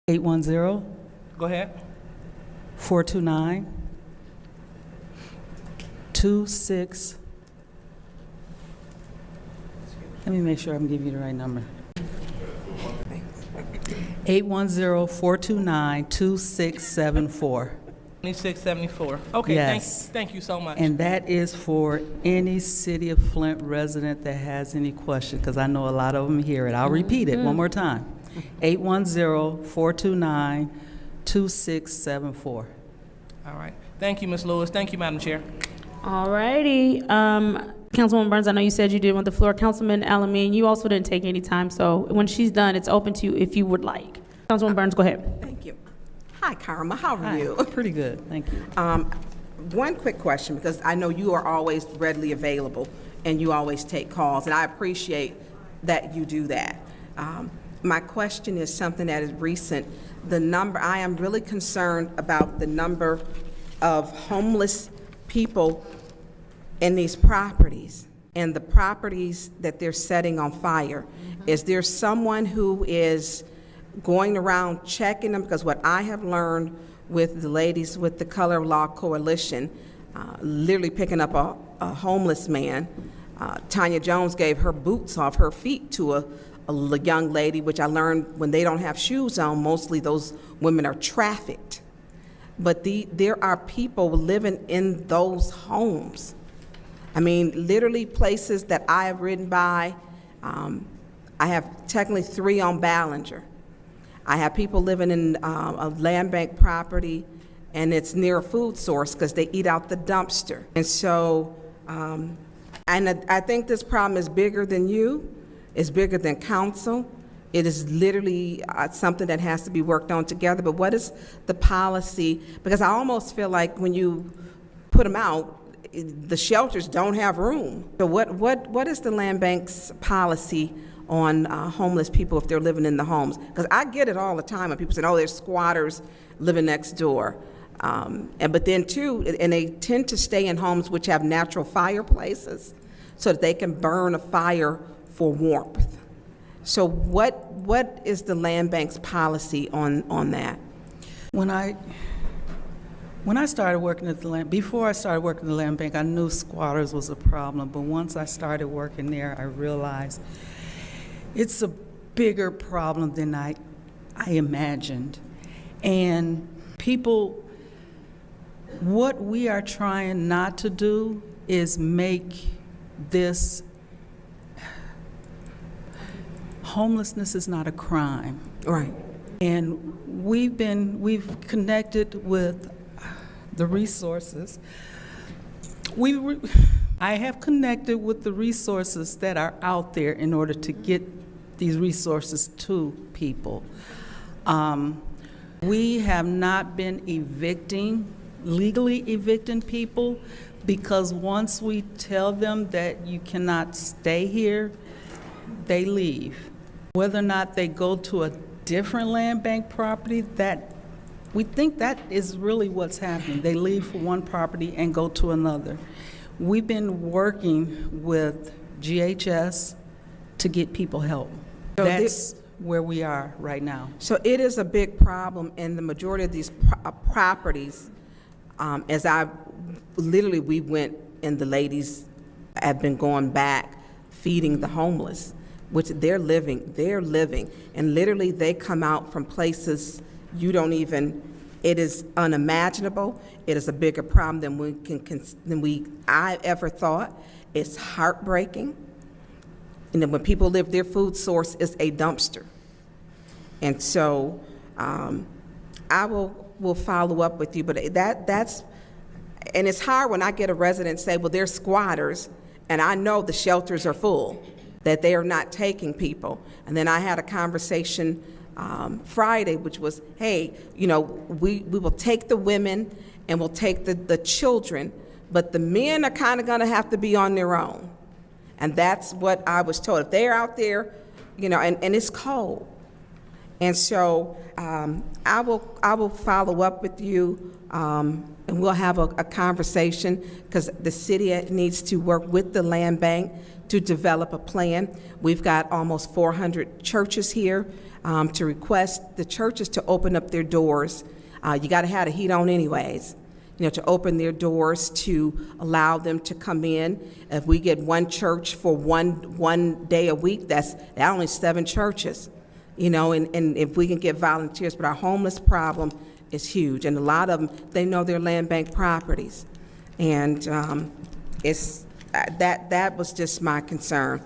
810 Go ahead. 429 26. Let me make sure I'm giving you the right number. 810-429-2674. 2674. Okay, Yes. thank you so much. And that is for any City of Flint resident that has any question, because I know a lot of them hear it. I'll repeat it one more time. 810-429-2674. All right. Thank you, Ms. Lewis. Thank you, Madam Chair. All righty. Councilwoman Burns, I know you said you didn't want the floor. Councilman Alameen, you also didn't take any time, so when she's done, it's open to you if you would like. Councilwoman Burns, go ahead. Thank you. Hi, Karma. How are Hi. you? Pretty good, thank you. One quick question, because I know you are always readily available and you always take calls, and I appreciate that you do that. My question is something that is recent. I am really concerned about the number of homeless people in these properties and the properties that they're setting on fire. Is there someone who is going around checking them? Because what I have learned with the ladies with the Color of Law Coalition, literally picking up a homeless man, Tanya Jones gave her boots off her feet to a young lady, which I learned when they don't have shoes on, mostly those women are trafficked. But there are people living in those homes. I mean, literally places that I have ridden by. I have technically 3 on Ballinger. I have people living in a land bank property, and it's near a food source because they eat out the dumpster. And so, and I think this problem is bigger than you. It's bigger than council. It is literally something that has to be worked on together. But what is the policy? Because I almost feel like when you put them out, the shelters don't have room. So what is the land bank's policy on homeless people if they're living in the homes? Because I get it all the time when people say, oh, there's squatters living next door. But then too, and they tend to stay in homes which have natural fireplaces so that they can burn a fire for warmth. So what is the land bank's policy on that? When I started working at the land, before I started working at the land bank, I knew squatters was a problem, but once I started working there, I realized it's a bigger problem than I imagined. And people, what we are trying not to do is make this, homelessness is not a crime. Right. And we've connected with the resources. I have connected with the resources that are out there in order to get these resources to people. We have not been legally evicting people, because once we tell them that you cannot stay here, they leave. Whether or not they go to a different land bank property, that we think that is really what's happening. They leave for one property and go to another. We've been working with GHS to get people help. So that's where we are right now. So it is a big problem in the majority of these properties. We went and the ladies have been going back feeding the homeless, which they're living, and literally they come out from places you don't even, it is unimaginable. It is a bigger problem than I ever thought. It's heartbreaking. And then when people live, their food source is a dumpster. And so I will follow up with you, but that's, and it's hard when I get a resident say, well, they're squatters, and I know the shelters are full, that they are not taking people. And then I had a conversation Friday, which was, hey, we will take the women and we'll take the children, but the men are kind of going to have to be on their own. And that's what I was told. If they're out there, and it's cold. And so I will follow up with you, and we'll have a conversation, because the city needs to work with the land bank to develop a plan. We've got almost 400 churches here to request the churches to open up their doors. You got to have the heat on anyways, to open their doors to allow them to come in. If we get one church for one day a week, that's only 7 churches, and if we can get volunteers. But our homeless problem is huge, and a lot of them, they know their land bank properties. And that was just my concern.